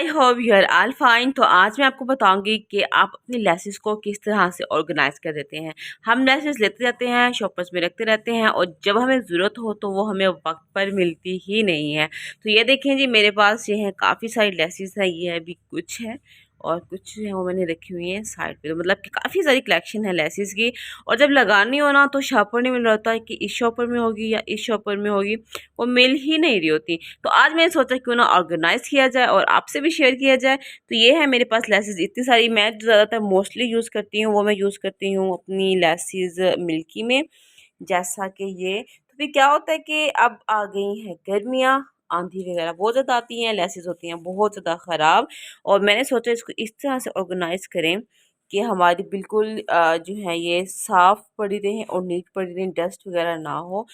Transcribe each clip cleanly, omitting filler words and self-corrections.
I hope you are all fine. तो आज मैं आपको बताऊंगी कि आप अपनी लेसेस को किस तरह से ऑर्गेनाइज कर देते हैं। हम लेसेस लेते जाते हैं, शॉपर्स में रखते रहते हैं और जब हमें ज़रूरत हो तो वो हमें वक्त पर मिलती ही नहीं है। तो ये देखें जी, मेरे पास ये है काफ़ी सारी लेसेस है। ये अभी कुछ है और कुछ है वो मैंने रखी हुई है साइड पे। तो मतलब कि काफ़ी सारी कलेक्शन है लेसेस की। और जब लगानी हो ना तो शॉपर नहीं मिल रहा होता है कि इस शॉपर में होगी या इस शॉपर में होगी, वो मिल ही नहीं रही होती। तो आज मैंने सोचा क्यों ना ऑर्गेनाइज किया जाए और आपसे भी शेयर किया जाए। तो ये है मेरे पास लेसेस इतनी सारी। मैं जो ज़्यादातर मोस्टली यूज़ करती हूँ वो मैं यूज़ करती हूँ अपनी लेसेस मिल्की में, जैसा कि ये। तो फिर क्या होता है कि अब आ गई हैं गर्मियाँ, आंधी वगैरह बहुत ज़्यादा आती हैं, लेसेस होती हैं बहुत ज़्यादा ख़राब। और मैंने सोचा इसको इस तरह से ऑर्गेनाइज करें कि हमारी बिल्कुल जो है ये साफ़ पड़ी रहें और नीट पड़ी रहें, डस्ट वगैरह ना हो।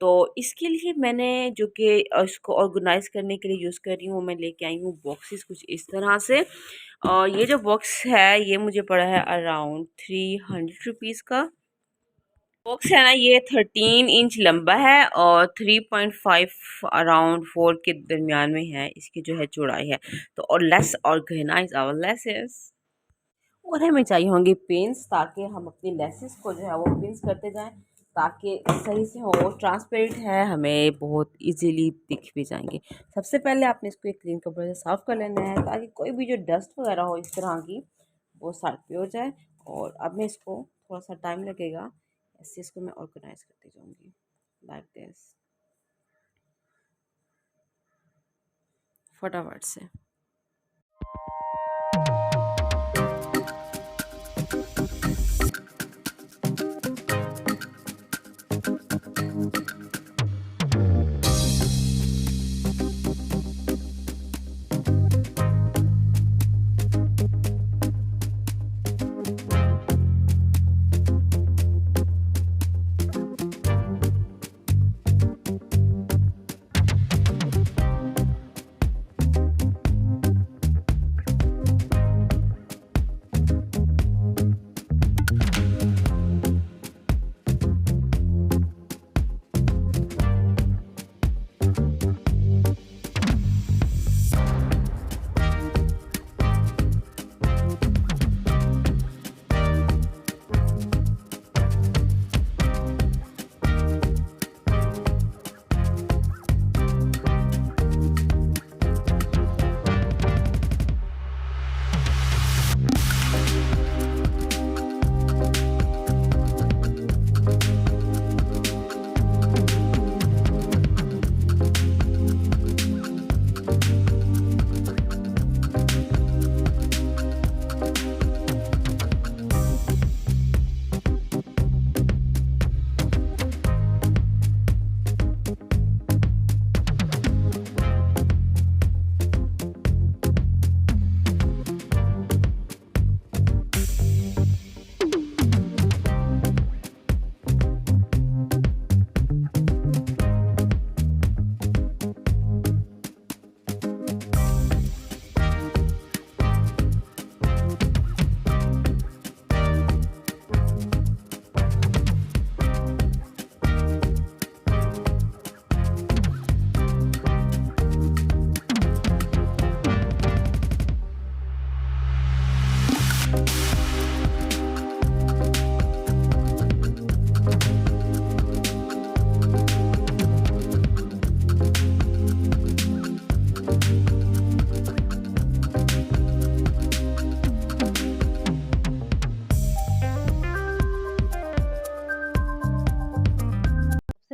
तो इसके लिए मैंने जो कि इसको ऑर्गेनाइज़ करने के लिए यूज़ कर रही हूँ, मैं लेके आई हूँ बॉक्सेस कुछ इस तरह से। और ये जो बॉक्स है ये मुझे पड़ा है अराउंड 300 रुपीज़ का। बॉक्स है ना, ये 13 इंच लंबा है और 3.5 अराउंड 4 के दरमियान में है, इसकी जो है चौड़ाई है। तो और लेस ऑर्गेनाइज आवर लेसेस। और हमें चाहिए होंगे पिंस, ताकि हम अपनी लेसेस को जो है वो पिंस करते जाएं ताकि सही से हो। ट्रांसपेरेंट है, हमें बहुत इजीली दिख भी जाएंगे। सबसे पहले आपने इसको एक क्लीन कपड़े से साफ़ कर लेना है ताकि कोई भी जो डस्ट वगैरह हो इस तरह की वो साइड पे हो जाए। और अब मैं इसको थोड़ा सा टाइम लगेगा, ऐसे इसको मैं ऑर्गेनाइज करती जाऊँगी लाइक दिस फटाफट से।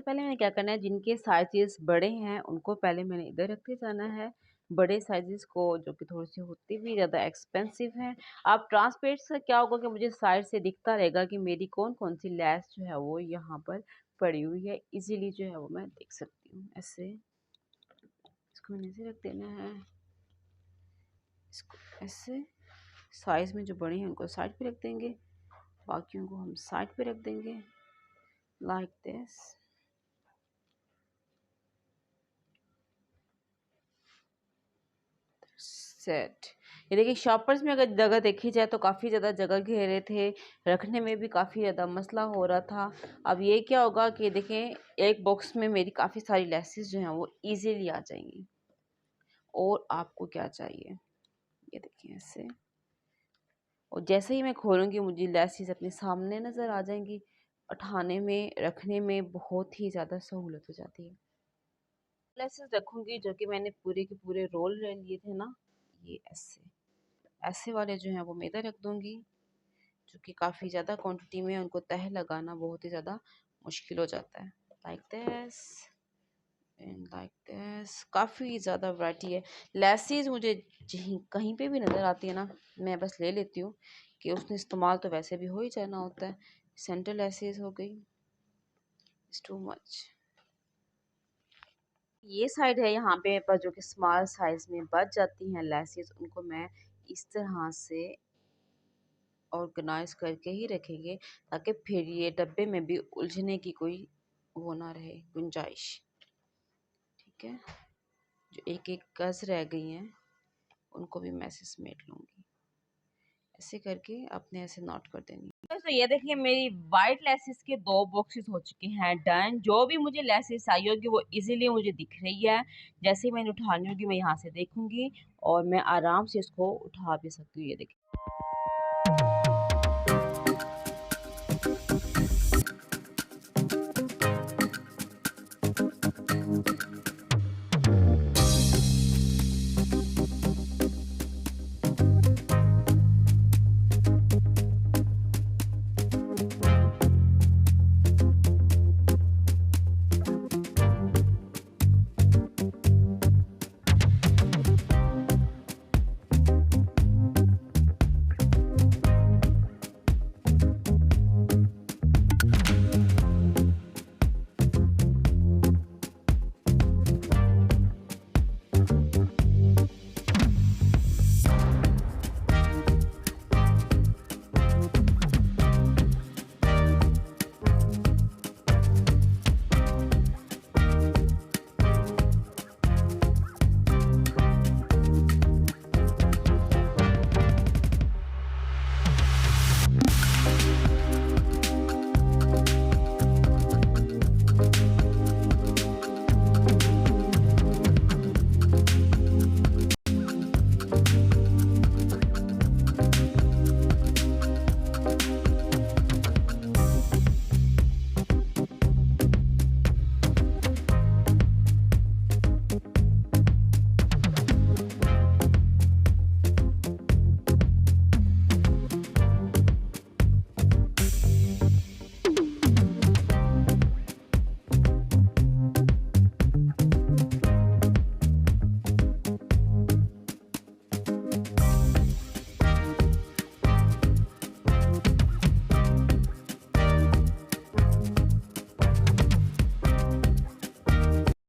पहले मैंने क्या करना है, जिनके साइजेस बड़े हैं उनको पहले मैंने इधर रखते जाना है। बड़े साइजेस को जो कि थोड़ी सी होती भी ज़्यादा एक्सपेंसिव हैं। आप ट्रांसपेरेंट से क्या होगा कि मुझे साइड से दिखता रहेगा कि मेरी कौन कौन सी लेस जो है वो यहाँ पर पड़ी हुई है। इजीली जो है वो मैं देख सकती हूँ। ऐसे इसको मैंने ऐसे रख देना है, इसको ऐसे। साइज़ में जो बड़े हैं उनको साइड पे रख देंगे, बाकियों को हम साइड पे रख देंगे लाइक दिस। सेट। ये देखिए, शॉपर्स में अगर जगह देखी जाए तो काफ़ी ज़्यादा जगह घेर रहे थे, रखने में भी काफ़ी ज़्यादा मसला हो रहा था। अब ये क्या होगा कि देखें, एक बॉक्स में मेरी काफ़ी सारी लेसेस जो हैं वो इजीली आ जाएंगी। और आपको क्या चाहिए, ऐसे। और जैसे ही मैं खोलूँगी मुझे लेसेस अपने सामने नज़र आ जाएंगी। उठाने में, रखने में बहुत ही ज़्यादा सहूलत हो जाती है। लेसेस रखूँगी जो कि मैंने पूरे के पूरे रोल ले लिए थे ना, ये ऐसे ऐसे वाले जो हैं वो मैं इधर रख दूँगी, जो कि काफ़ी ज़्यादा क्वांटिटी में उनको तह लगाना बहुत ही ज़्यादा मुश्किल हो जाता है। Like this and like this. काफ़ी ज़्यादा वैरायटी है। लेसेस मुझे कहीं पे भी नज़र आती है ना, मैं बस ले लेती हूँ कि उसने इस्तेमाल तो वैसे भी हो ही जाना होता है। सेंटर लेसेस हो गई, इट्स टू मच। ये साइड है यहाँ पे पर जो कि स्मॉल साइज में बच जाती हैं लेसेस, उनको मैं इस तरह से ऑर्गेनाइज करके ही रखेंगे ताकि फिर ये डब्बे में भी उलझने की कोई वो ना रहे, गुंजाइश। ठीक है, जो एक एक गज रह गई हैं उनको भी मैं ऐसे समेट लूँगी। ऐसे करके आपने ऐसे नोट कर देनी। तो ये देखिए मेरी वाइट लेसेस के 2 बॉक्सेस हो चुके हैं डन। जो भी मुझे लेसेस आई होगी वो इजीली मुझे दिख रही है। जैसे ही मैंने उठानी होगी मैं यहाँ से देखूंगी और मैं आराम से इसको उठा भी सकती हूँ। ये देखिए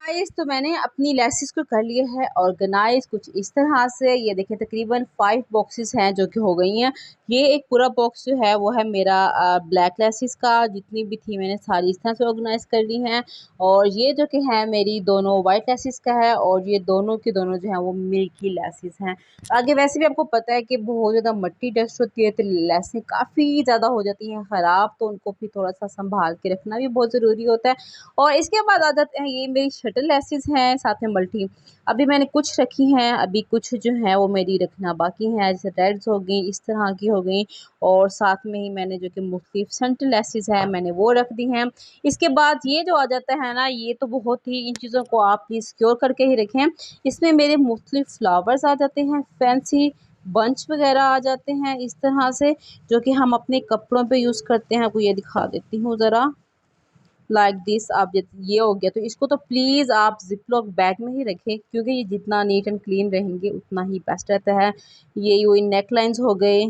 गाइस, तो मैंने अपनी लेसेस को कर लिया है ऑर्गेनाइज कुछ इस तरह से। ये देखिए तकरीबन 5 बॉक्सेस हैं जो कि हो गई हैं। ये एक पूरा बॉक्स जो है वो है मेरा ब्लैक लेसेस का। जितनी भी थी मैंने सारी इस तरह से ऑर्गेनाइज कर ली हैं। और ये जो कि है मेरी दोनों वाइट लेसेस का है और ये दोनों के दोनों जो है वो मिल्की लेसेस हैं। आगे वैसे भी आपको पता है कि बहुत ज़्यादा मट्टी डस्ट होती है तो लेसें काफ़ी ज़्यादा हो जाती हैं ख़राब, तो उनको भी थोड़ा सा संभाल के रखना भी बहुत ज़रूरी होता है। और इसके बाद आ जाते हैं ये मेरी शटल लेसेस हैं साथ में मल्टी। अभी मैंने कुछ रखी हैं, अभी कुछ जो है वो मेरी रखना बाकी है। जैसे रेड्स हो गई, इस तरह की हो गई। और साथ में ही मैंने जो कि मुख्तलिफ सेंटर लेसेस हैं मैंने वो रख दी हैं। इसके बाद ये जो आ जाता है ना, ये तो बहुत ही, इन चीज़ों को आप प्लीज़ सिक्योर करके ही रखें। इसमें मेरे मुख्तलिफ फ्लावर्स आ जाते हैं, फैंसी बंच वगैरह आ जाते हैं इस तरह से, जो कि हम अपने कपड़ों पे यूज़ करते हैं। आपको ये दिखा देती हूँ ज़रा, लाइक दिस। आप ये हो गया, तो इसको तो प्लीज़ आप जिपलॉक बैग में ही रखें क्योंकि ये जितना नीट एंड क्लीन रहेंगे उतना ही बेस्ट रहता है। ये नेक लाइन्स हो गए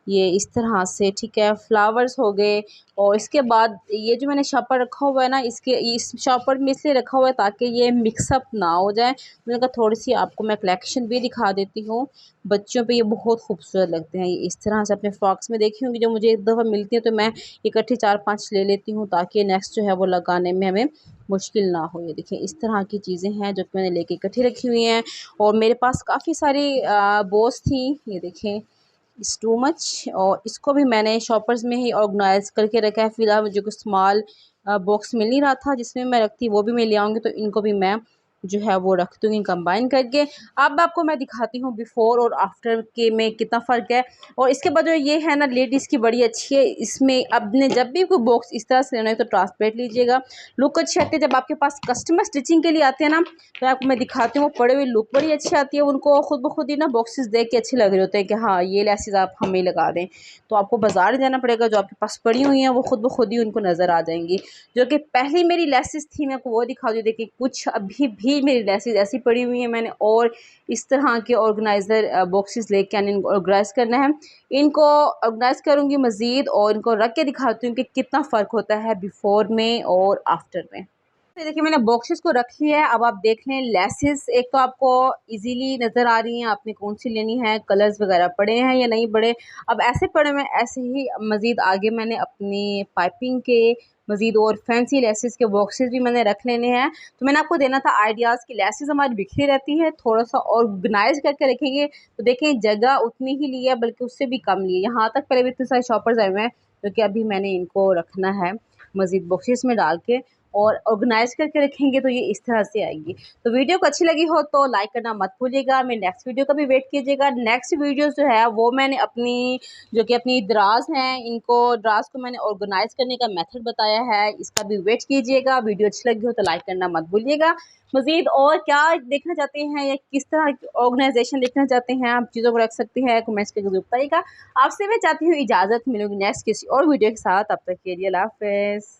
ये इस तरह से, ठीक है। फ्लावर्स हो गए। और इसके बाद ये जो मैंने शॉपर रखा हुआ है ना, इस शॉपर में इसलिए रखा हुआ है ताकि ये मिक्सअप ना हो जाए। मैंने कहा थोड़ी सी आपको मैं कलेक्शन भी दिखा देती हूँ। बच्चों पे ये बहुत खूबसूरत लगते हैं। ये इस तरह से अपने फ्रॉक्स में देखी होंगी जो मुझे एक दफ़ा मिलती है, तो मैं इकट्ठी 4-5 ले लेती हूँ ताकि नेक्स्ट जो है वो लगाने में हमें मुश्किल ना हो। ये देखिए इस तरह की चीज़ें हैं जो कि मैंने लेके इकट्ठी रखी हुई हैं। और मेरे पास काफ़ी सारी बोस थी, ये देखें इट्स टू मच। और इसको भी मैंने शॉपर्स में ही ऑर्गेनाइज करके रखा है। फ़िलहाल मुझे कुछ स्मॉल बॉक्स मिल नहीं रहा था जिसमें मैं रखती, वो भी मैं ले आऊँगी, तो इनको भी मैं जो है वो रख दूँगी कंबाइन करके। अब आपको मैं दिखाती हूँ बिफ़ोर और आफ्टर के में कितना फ़र्क है। और इसके बाद जो ये है ना लेड इसकी बड़ी अच्छी है। इसमें आपने जब भी कोई बॉक्स इस तरह से लेना है तो ट्रांसपेरेंट लीजिएगा, लुक अच्छी आती है। जब आपके पास कस्टमर स्टिचिंग के लिए आते हैं ना तो आपको मैं दिखाती हूँ, वो पड़े हुए लुक बड़ी अच्छी आती है। उनको खुद ब खुद ही ना बॉक्सेस देख के अच्छे लग रहे होते हैं कि हाँ ये लेसेस आप हमें लगा दें। तो आपको बाज़ार जाना पड़ेगा, जो आपके पास पड़ी हुई हैं वो खुद ब खुद ही उनको नज़र आ जाएंगी। जो कि पहली मेरी लेसेस थी मैं आपको वो दिखा दूँ। देखिए कुछ अभी भी मेरी लेसेस ऐसी पड़ी हुई हैं मैंने, और इस तरह के ऑर्गेनाइज़र बॉक्सेस लेके आने, इनको ऑर्गेनाइज़ करना है। इनको ऑर्गेनाइज़ करूँगी मज़ीद और इनको रख के दिखाती हूँ कि कितना फ़र्क होता है बिफ़ोर में और आफ्टर में। तो देखिए मैंने बॉक्सेस को रख लिया है। अब आप देख लें लेसेस एक तो आपको इजीली नज़र आ रही हैं, आपने कौन सी लेनी है, कलर्स वगैरह पड़े हैं या नहीं पड़े। अब ऐसे पड़े हुए ऐसे ही मज़ीद आगे मैंने अपनी पाइपिंग के मज़ीद और फैंसी लेसेस के बॉक्सेस भी मैंने रख लेने हैं। तो मैंने आपको देना था आइडियाज़ कि लेसेस हमारी बिखरी रहती है, थोड़ा सा ऑर्गेनाइज करके रखेंगे तो देखें जगह उतनी ही ली है बल्कि उससे भी कम ली है। यहाँ तक पहले भी इतने सारे शॉपर्स आए हुए हैं जो कि अभी मैंने इनको रखना है मज़ीद बॉक्सेस में डाल के, और ऑर्गेनाइज़ करके रखेंगे तो ये इस तरह से आएगी। तो वीडियो को अच्छी लगी हो तो लाइक करना मत भूलिएगा। मेरी नेक्स्ट वीडियो का भी वेट कीजिएगा। नेक्स्ट वीडियोज़ जो है वो मैंने अपनी जो कि अपनी दराज़ हैं, इनको दराज़ को मैंने ऑर्गेनाइज़ करने का मेथड बताया है, इसका भी वेट कीजिएगा। वीडियो अच्छी लगी हो तो लाइक करना मत भूलिएगा। मज़ीद और क्या देखना चाहते हैं या किस तरह की ऑर्गेनाइजेशन देखना चाहते हैं, आप चीज़ों को रख सकते हैं, कमेंट्स करके ज़रूर बताइएगा। आपसे मैं चाहती हूँ इजाज़त, मिलूँगी नेक्स्ट किसी और वीडियो के साथ। तब तक के लिए अल्लाह हाफ़िज़।